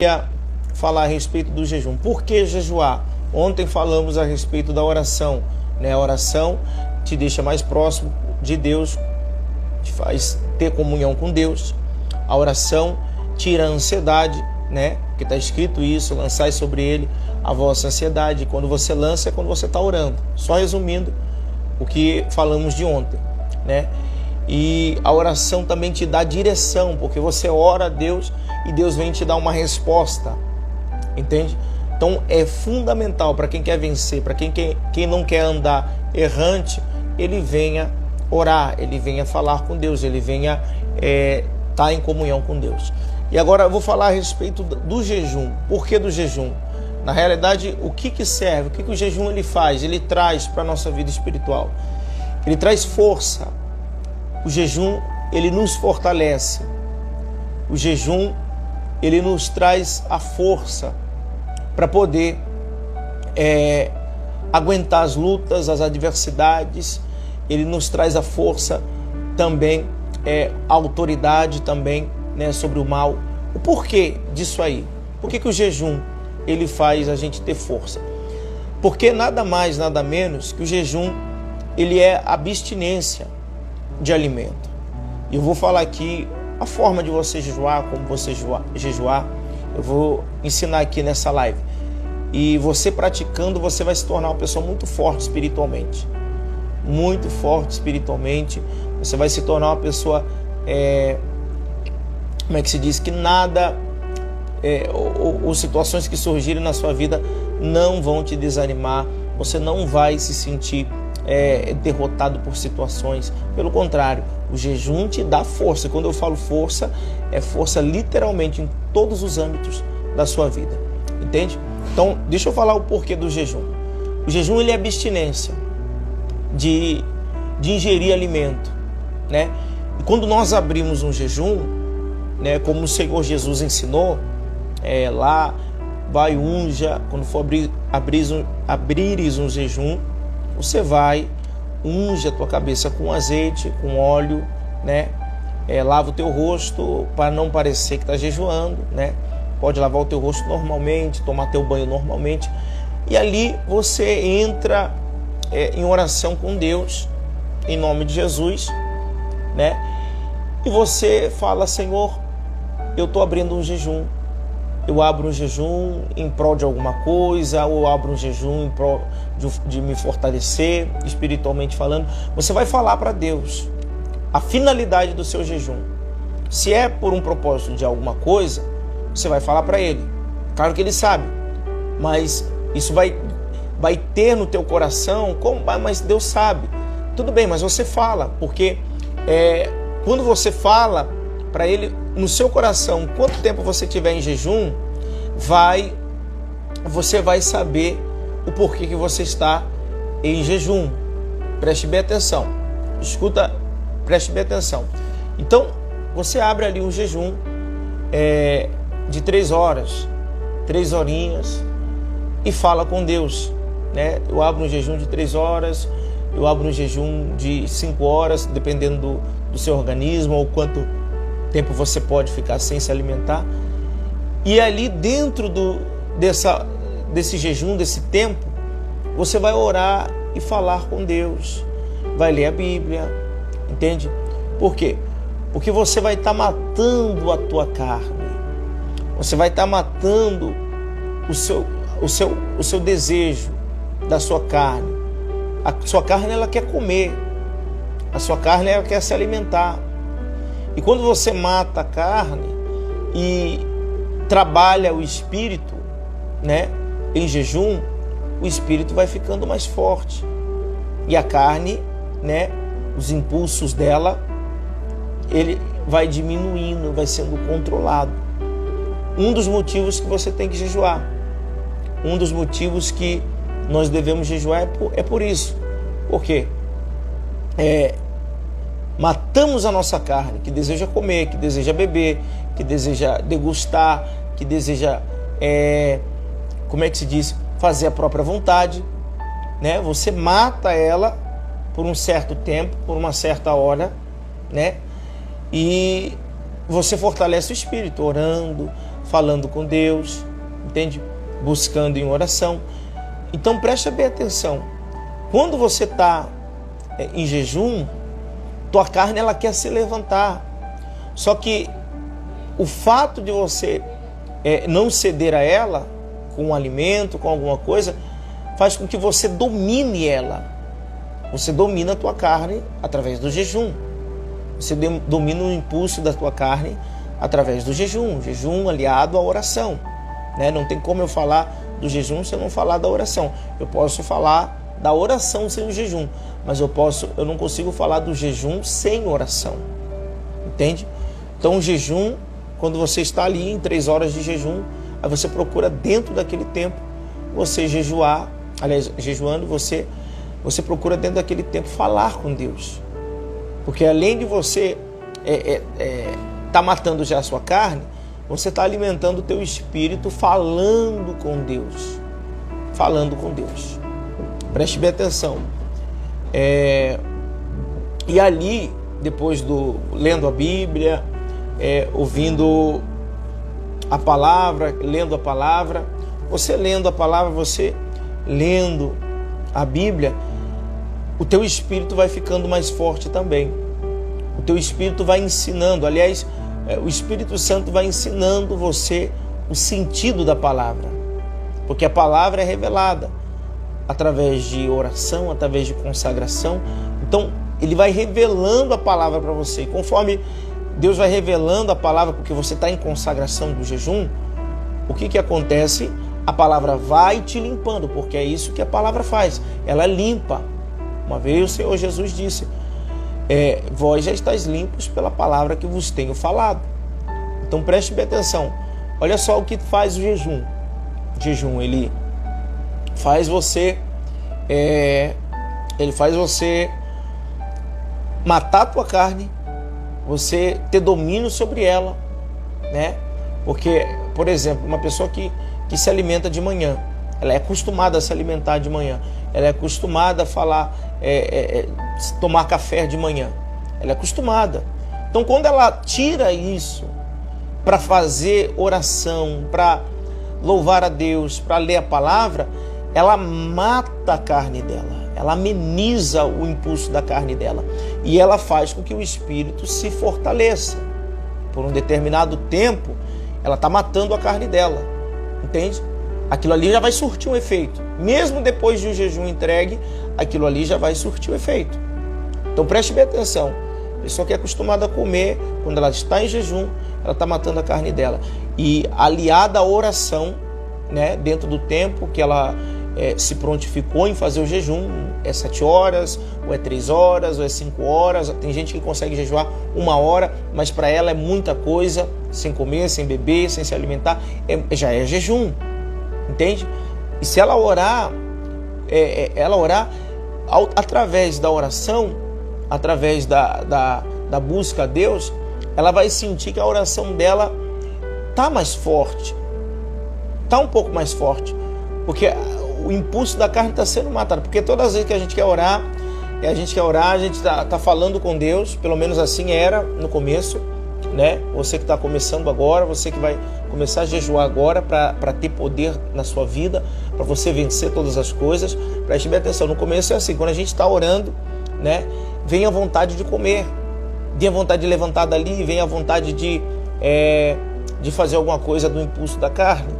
queria falar a respeito do jejum. Por que jejuar? Ontem falamos a respeito da oração, né? A oração te deixa mais próximo de Deus, te faz ter comunhão com Deus. A oração tira a ansiedade, né? Porque está escrito isso, lançai sobre ele a vossa ansiedade. Quando você lança é quando você está orando. Só resumindo o que falamos de ontem, né? E a oração também te dá direção, porque você ora a Deus e Deus vem te dar uma resposta, entende? Então é fundamental para quem quer vencer, para quem não quer andar errante, ele venha orar, ele venha falar com Deus, ele venha estar em comunhão com Deus. E agora eu vou falar a respeito do jejum. Por que do jejum? Na realidade, o que serve? O que o jejum ele faz? Ele traz para a nossa vida espiritual. Ele traz força. O jejum, ele nos fortalece. O jejum, ele nos traz a força para poder aguentar as lutas, as adversidades. Ele nos traz a força também, a autoridade também, né, sobre o mal. O porquê disso aí? Por que o jejum ele faz a gente ter força? Porque nada mais, nada menos que o jejum ele é abstinência de alimento. E eu vou falar aqui a forma de você jejuar, como você jejuar. Eu vou ensinar aqui nessa live. E você praticando, você vai se tornar uma pessoa muito forte espiritualmente. Muito forte espiritualmente. Você vai se tornar uma pessoa, como é que se diz? Que nada, ou situações que surgirem na sua vida não vão te desanimar. Você não vai se sentir derrotado por situações. Pelo contrário, o jejum te dá força. Quando eu falo força, é força literalmente em todos os âmbitos da sua vida. Entende? Então, deixa eu falar o porquê do jejum. O jejum ele é abstinência de ingerir alimento, né? E quando nós abrimos um jejum, né, como o Senhor Jesus ensinou, lá vai unja, quando for abrires um jejum, você vai, unge a tua cabeça com azeite, com óleo, né? Lava o teu rosto para não parecer que está jejuando, né? Pode lavar o teu rosto normalmente, tomar teu banho normalmente. E ali você entra em oração com Deus, em nome de Jesus, né? E você fala: Senhor, eu estou abrindo um jejum. Eu abro um jejum em prol de alguma coisa, ou abro um jejum em prol de me fortalecer, espiritualmente falando. Você vai falar para Deus a finalidade do seu jejum. Se é por um propósito de alguma coisa, você vai falar para Ele. Claro que Ele sabe, mas isso vai ter no teu coração, mas Deus sabe. Tudo bem, mas você fala, porque quando você fala para Ele no seu coração, quanto tempo você tiver em jejum, você vai saber o porquê que você está em jejum. Preste bem atenção. Escuta, preste bem atenção. Então, você abre ali um jejum de 3 horas, 3 horinhas, e fala com Deus, né? Eu abro um jejum de 3 horas, eu abro um jejum de 5 horas, dependendo do seu organismo, ou quanto tempo você pode ficar sem se alimentar. E ali dentro desse jejum, desse tempo, você vai orar e falar com Deus, vai ler a Bíblia, entende? Por quê? Porque você vai estar matando a tua carne, você vai estar matando o seu desejo da sua carne. A sua carne ela quer comer, a sua carne ela quer se alimentar. E quando você mata a carne e trabalha o espírito, né, em jejum, o espírito vai ficando mais forte. E a carne, né, os impulsos dela, ele vai diminuindo, vai sendo controlado. Um dos motivos que você tem que jejuar, um dos motivos que nós devemos jejuar é por isso. Por quê? Matamos a nossa carne, que deseja comer, que deseja beber, que deseja degustar, que deseja, como é que se diz? Fazer a própria vontade, né? Você mata ela por um certo tempo, por uma certa hora, né? E você fortalece o espírito, orando, falando com Deus, entende? Buscando em oração. Então preste bem atenção. Quando você está em jejum, tua carne ela quer se levantar. Só que o fato de você não ceder a ela com um alimento, com alguma coisa, faz com que você domine ela. Você domina a tua carne através do jejum. Você domina o impulso da tua carne através do jejum. Jejum aliado à oração, né? Não tem como eu falar do jejum se eu não falar da oração. Eu posso falar da oração sem o jejum, mas eu não consigo falar do jejum sem oração. Entende? Então o jejum, quando você está ali em 3 horas de jejum, aí você procura dentro daquele tempo você jejuar. Aliás, jejuando, você procura dentro daquele tempo falar com Deus. Porque além de você tá matando já a sua carne, você está alimentando o teu espírito falando com Deus. Falando com Deus. Preste bem atenção. E ali, depois lendo a Bíblia, ouvindo a palavra, lendo a palavra, você lendo a palavra, você lendo a Bíblia, o teu espírito vai ficando mais forte também. O teu espírito vai ensinando, aliás, o Espírito Santo vai ensinando você o sentido da palavra. Porque a palavra é revelada através de oração, através de consagração. Então, ele vai revelando a palavra para você. E conforme Deus vai revelando a palavra, porque você está em consagração do jejum, o que acontece? A palavra vai te limpando, porque é isso que a palavra faz. Ela limpa. Uma vez o Senhor Jesus disse: vós já estáis limpos pela palavra que vos tenho falado. Então preste bem atenção. Olha só o que faz o jejum. O jejum, ele faz você matar a tua carne, você ter domínio sobre ela, né? Porque, por exemplo, uma pessoa que se alimenta de manhã, ela é acostumada a se alimentar de manhã, ela é acostumada a falar, tomar café de manhã, ela é acostumada. Então, quando ela tira isso para fazer oração, para louvar a Deus, para ler a palavra, ela mata a carne dela, ela ameniza o impulso da carne dela e ela faz com que o espírito se fortaleça. Por um determinado tempo, ela está matando a carne dela, entende? Aquilo ali já vai surtir um efeito. Mesmo depois de um jejum entregue, aquilo ali já vai surtir um efeito. Então preste bem atenção. A pessoa que é acostumada a comer, quando ela está em jejum, ela está matando a carne dela. E aliada à oração, né, dentro do tempo que ela se prontificou em fazer o jejum, é 7 horas, ou é 3 horas, ou é 5 horas. Tem gente que consegue jejuar 1 hora, mas para ela é muita coisa, sem comer, sem beber, sem se alimentar, já é jejum. Entende? E se ela orar, através da oração, através da busca a Deus, ela vai sentir que a oração dela está mais forte, está um pouco mais forte, porque o impulso da carne está sendo matado. Porque todas as vezes que a gente quer orar, a gente está falando com Deus, pelo menos assim era no começo, né? Você que está começando agora, você que vai começar a jejuar agora para ter poder na sua vida, para você vencer todas as coisas, preste bem atenção. No começo é assim, quando a gente está orando, né, vem a vontade de comer, vem a vontade de levantar dali, vem a vontade de fazer alguma coisa do impulso da carne,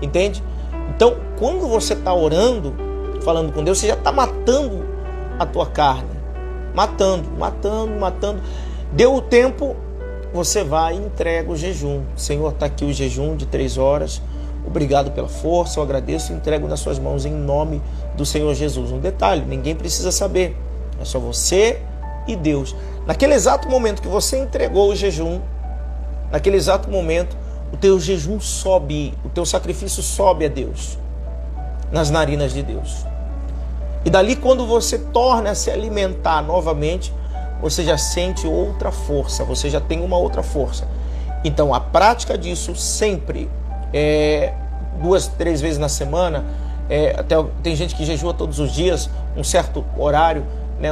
entende? Então, quando você está orando, falando com Deus, você já está matando a tua carne, matando. Deu o tempo, você vai e entrega o jejum. Senhor, está aqui o jejum de 3 horas. Obrigado pela força, eu agradeço e entrego nas suas mãos em nome do Senhor Jesus. Um detalhe, ninguém precisa saber. É só você e Deus. Naquele exato momento que você entregou o jejum, naquele exato momento, o teu jejum sobe, o teu sacrifício sobe a Deus, nas narinas de Deus. E dali, quando você torna a se alimentar novamente, você já sente outra força, você já tem uma outra força. Então, a prática disso sempre, 2, 3 vezes na semana, tem gente que jejua todos os dias, um certo horário, né,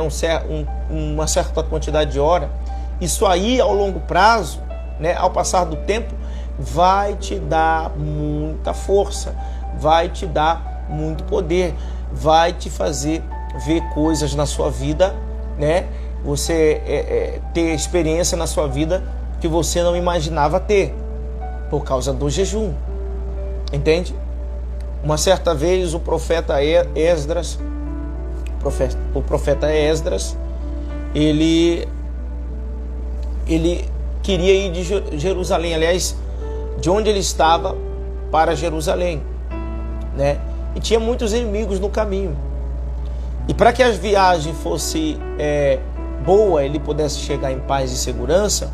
uma certa quantidade de hora. Isso aí, ao longo prazo, né, ao passar do tempo, vai te dar muita força, vai te dar muito poder, vai te fazer ver coisas na sua vida, né? Você ter experiência na sua vida que você não imaginava ter, por causa do jejum. Entende? Uma certa vez o profeta Esdras, ele queria ir de Jerusalém, aliás, de onde ele estava para Jerusalém, né? E tinha muitos inimigos no caminho. E para que a viagem fosse boa, ele pudesse chegar em paz e segurança,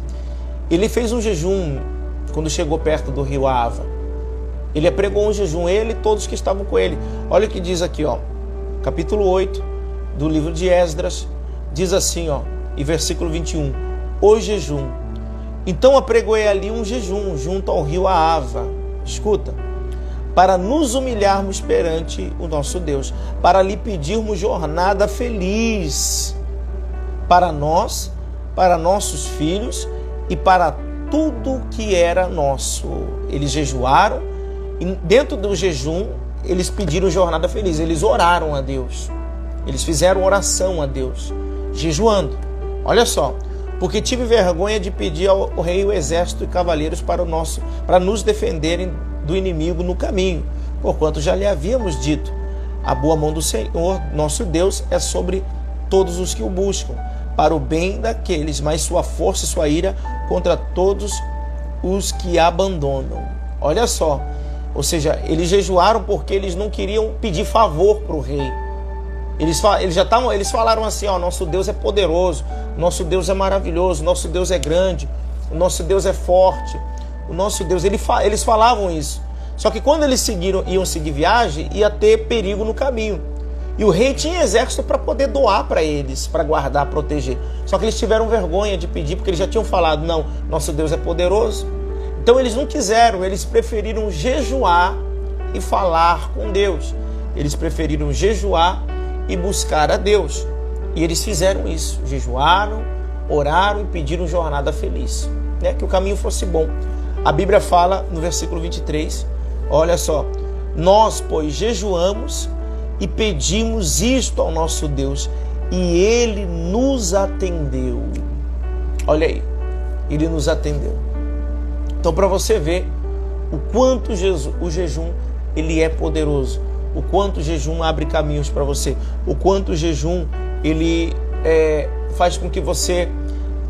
ele fez um jejum quando chegou perto do rio Ava. Ele pregou um jejum, ele e todos que estavam com ele. Olha o que diz aqui, ó, capítulo 8 do livro de Esdras, diz assim, ó, em versículo 21, o jejum. Então apregoei ali um jejum junto ao rio Ava, escuta, para nos humilharmos perante o nosso Deus, para lhe pedirmos jornada feliz para nós, para nossos filhos e para tudo que era nosso. Eles jejuaram e dentro do jejum eles pediram jornada feliz, eles oraram a Deus, eles fizeram oração a Deus, jejuando. Olha só, porque tive vergonha de pedir ao rei o exército e cavaleiros para nos defenderem do inimigo no caminho, porquanto já lhe havíamos dito, a boa mão do Senhor, nosso Deus, é sobre todos os que o buscam, para o bem daqueles, mas sua força e sua ira contra todos os que abandonam. Olha só, ou seja, eles jejuaram porque eles não queriam pedir favor para o rei. Eles falaram assim, ó, nosso Deus é poderoso, nosso Deus é maravilhoso, nosso Deus é grande, o nosso Deus é forte, o nosso Deus, eles falavam isso. Só que quando eles iam seguir viagem, ia ter perigo no caminho. E o rei tinha exército para poder doar para eles, para guardar, proteger. Só que eles tiveram vergonha de pedir, porque eles já tinham falado, não, nosso Deus é poderoso. Então eles não quiseram, eles preferiram jejuar e falar com Deus. Eles preferiram jejuar e buscar a Deus. E eles fizeram isso, jejuaram, oraram e pediram jornada feliz, né? Que o caminho fosse bom. A Bíblia fala no versículo 23, olha só, nós, pois, jejuamos e pedimos isto ao nosso Deus, e Ele nos atendeu. Olha aí, Ele nos atendeu. Então, para você ver o quanto o jejum ele é poderoso, o quanto o jejum abre caminhos para você, o quanto o jejum ele faz com que você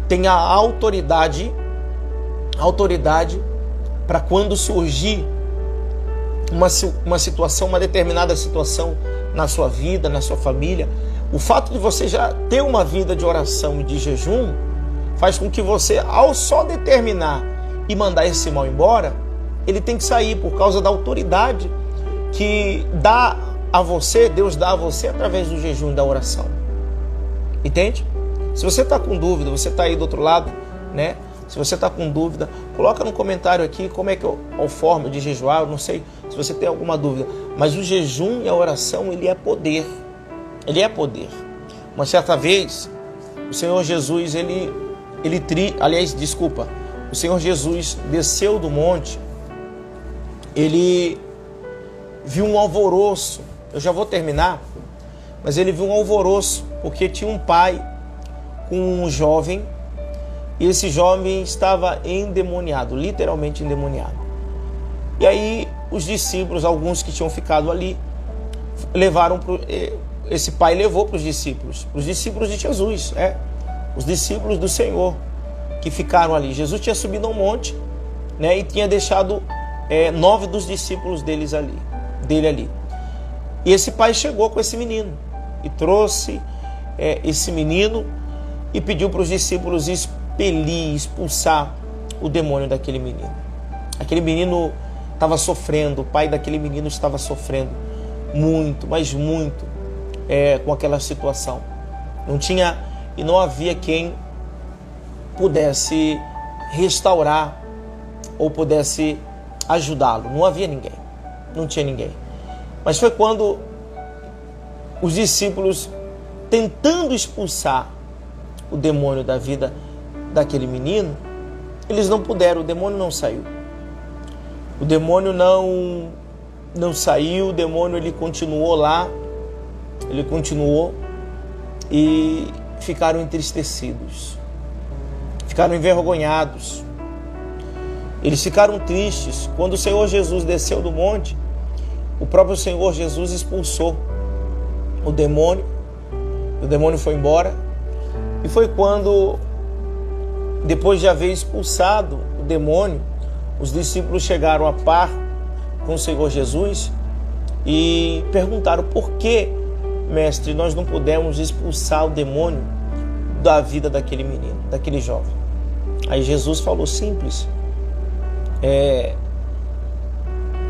tenha autoridade para quando surgir uma situação, uma determinada situação na sua vida, na sua família, o fato de você já ter uma vida de oração e de jejum faz com que você, ao só determinar e mandar esse mal embora, ele tem que sair por causa da autoridade que dá a você, Deus dá a você através do jejum e da oração. Entende? Se você está com dúvida, você está aí do outro lado, né? Se você está com dúvida, coloca no comentário aqui como é que é a forma de jejuar. Eu não sei se você tem alguma dúvida, mas o jejum e a oração, ele é poder. Ele é poder. Uma certa vez, o Senhor Jesus, o Senhor Jesus desceu do monte, ele viu um alvoroço. Eu já vou terminar, mas ele viu um alvoroço, porque tinha um pai com um jovem, e esse jovem estava endemoniado, literalmente endemoniado. E aí os discípulos, alguns que tinham ficado ali, esse pai levou para os discípulos de Jesus, os discípulos do Senhor que ficaram ali. Jesus tinha subido ao monte, né, e tinha deixado 9 dos discípulos dele ali. E esse pai chegou com esse menino e trouxe esse menino e pediu para os discípulos expulsar o demônio daquele menino. Aquele menino estava sofrendo, o pai daquele menino estava sofrendo muito, mas muito com aquela situação. Não havia quem pudesse restaurar ou pudesse ajudá-lo. Não havia ninguém, não tinha ninguém. Mas foi quando os discípulos, tentando expulsar o demônio da vida daquele menino, eles não puderam, o demônio não saiu. O demônio não saiu, o demônio ele continuou lá, ele continuou e ficaram entristecidos, ficaram envergonhados, eles ficaram tristes. Quando o Senhor Jesus desceu do monte, o próprio Senhor Jesus expulsou o demônio foi embora, e foi quando, depois de haver expulsado o demônio, os discípulos chegaram a par com o Senhor Jesus e perguntaram: por que, mestre, nós não pudemos expulsar o demônio da vida daquele menino, daquele jovem? Aí Jesus falou simples: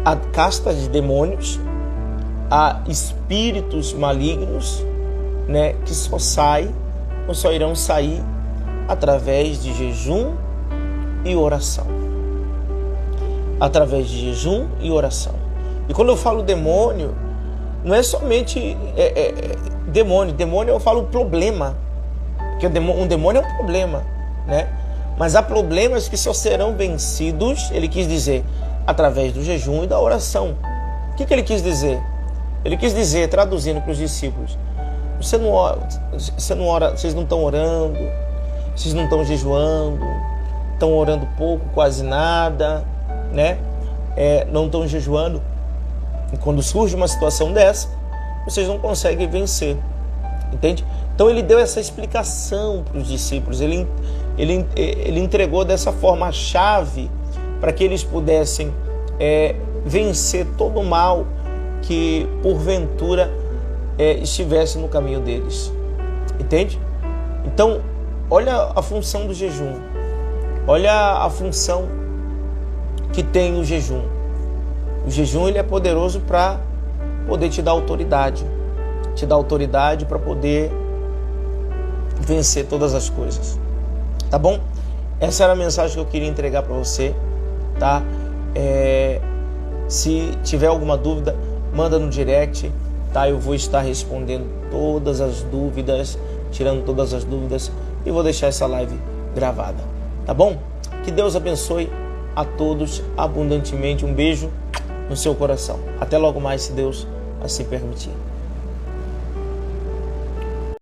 há castas de demônios, há espíritos malignos, né, que só irão sair através de jejum e oração. Através de jejum e oração. E quando eu falo demônio, não é somente demônio. Demônio eu falo problema. Porque um demônio é um problema, né? Mas há problemas que só serão vencidos, ele quis dizer, através do jejum e da oração. O que ele quis dizer? Ele quis dizer, traduzindo para os discípulos: você não ora, vocês não estão orando, vocês não estão jejuando, estão orando pouco, quase nada, né? Não estão jejuando. E quando surge uma situação dessa, vocês não conseguem vencer, entende? Então ele deu essa explicação para os discípulos, ele entregou dessa forma a chave para que eles pudessem vencer todo o mal que porventura estivesse no caminho deles, entende? Então, olha a função do jejum, olha a função que tem o jejum. O jejum ele é poderoso para poder te dar autoridade para poder vencer todas as coisas, tá bom? Essa era a mensagem que eu queria entregar para você, tá? Se tiver alguma dúvida, manda no direct, tá? Eu vou estar respondendo todas as dúvidas, tirando todas as dúvidas, e vou deixar essa live gravada, tá bom? Que Deus abençoe a todos abundantemente. Um beijo no seu coração. Até logo mais, se Deus assim permitir.